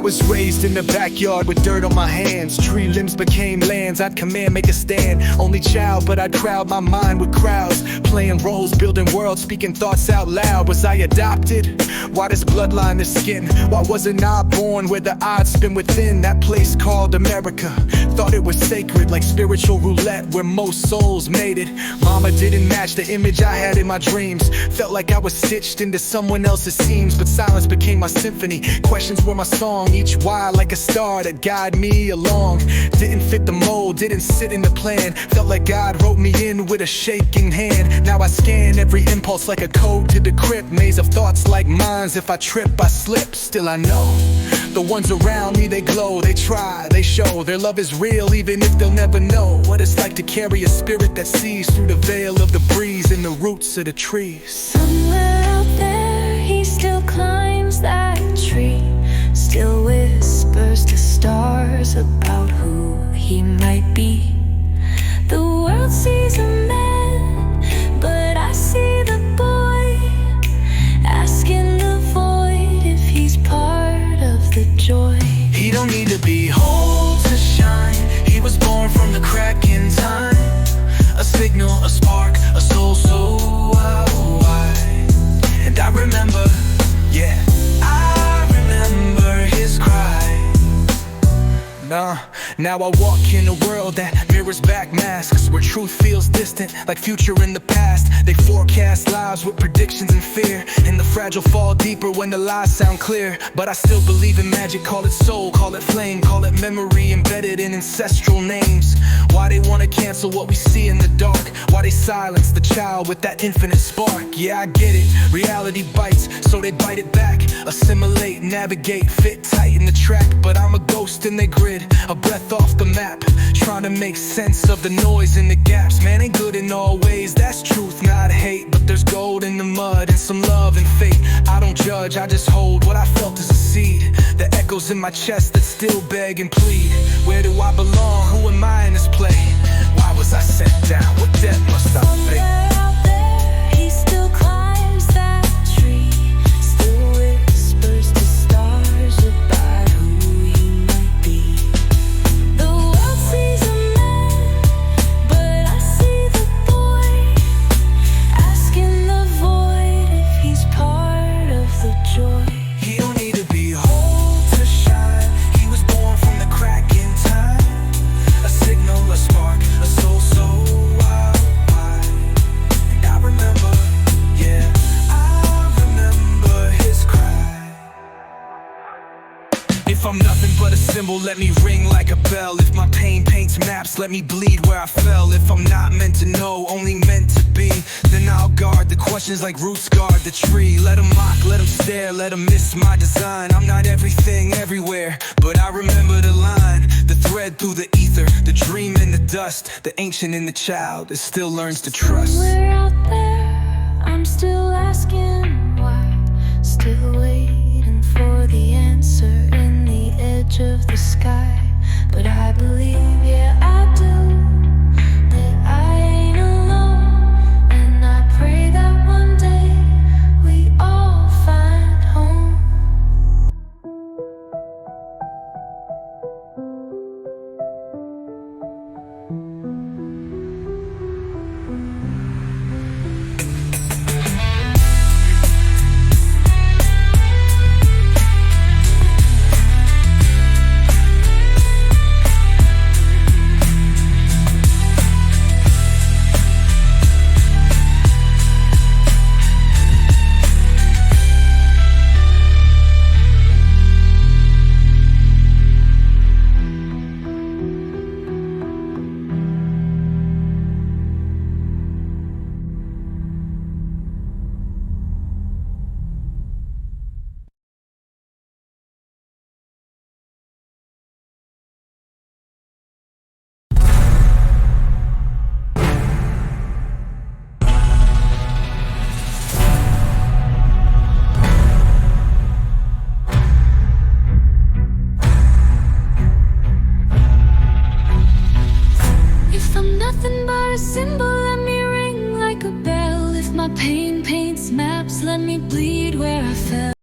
was raised in the backyard with dirt on my hands. Tree limbs became lands, I'd command, make a stand. Only child, but I'd crowd my mind with crowds. Playing roles, building worlds, speaking thoughts out loud. Was I adopted? Why this bloodline, this skin? Why wasn't I born where the odds spin within that place called America? Thought it was sacred, like spiritual roulette, where most souls made it. Mama didn't match the image I had in my dreams. Felt like I was stitched into someone else's seams, but silence became my symphony. Questions were my song, each why like a star that guided me along. Didn't fit the mold, didn't sit in the plan. Felt like God wrote me in with a shaking hand. Now I scan every impulse like a code to decrypt. Maze of thoughts like mines, if I trip, I slip. Still I know the ones around me, they glow, they try, they show their love is real, even if they'll never know what it's like to carry a spirit that sees through the veil of the breeze and the roots of the trees. Somewhere out there, he still climbs that tree, still whispers to stars about who he might be. The world sees a man, but I see the boy, asking the void if he's part of the joy. He don't need to be whole to shine. He was born from the crack in time. A signal, a spark, a soul so wide. And I remember, yeah, I remember his cry. Now I walk in a world that mirrors back masks, where truth feels distant, like future in the past. They forecast lives with predictions and fear, and the fragile fall deeper when the lies sound clear. But I still believe in magic, call it soul, call it flame, call it memory embedded in ancestral names. Why they wanna cancel what we see in the dark? Why they silence the child with that infinite spark? Yeah, I get it, reality bites, so they bite it back. Assimilate, navigate, fit tight in the track. But I'm a ghost in their grid, a breath off the map, trying to make sense of the noise in the gaps. Man ain't good in all ways, that's truth, not hate. But there's gold in the mud and some love and fate. I don't judge, I just hold what I felt as a seed. The echoes in my chest that still beg and plead. Where do I belong? Who am I in this play? Why was I set down? What debt must I pay? Somewhere out there, he still climbs that tree, still whispers to stars about who he might be. The world sees a man, but I see the boy, asking the void if he's part of the joy. He don't need to be whole to shine. He was born from the crack in time. A signal, a spark, a soul so wide. And I remember, yeah, I remember his cry. If I'm nothing but a symbol, let me ring like a bell. If my pain paints maps, let me bleed where I fell. If I'm not meant to know, only meant to be, then I'll guard the questions like roots guard the tree. Let them mock, let them stare, let them miss my design. I'm not everything everywhere, but I remember the line, the thread through the ether, the dream in the dust, the ancient in the child that still learns to trust. Somewhere out there, I'm still asking why, still waiting for the answer in the edge of the sky. But I believe, yeah I do, that I ain't alone. And I pray that one day we all find home. Symbol, let me ring like a bell. If my pain paints maps, let me bleed where I fell.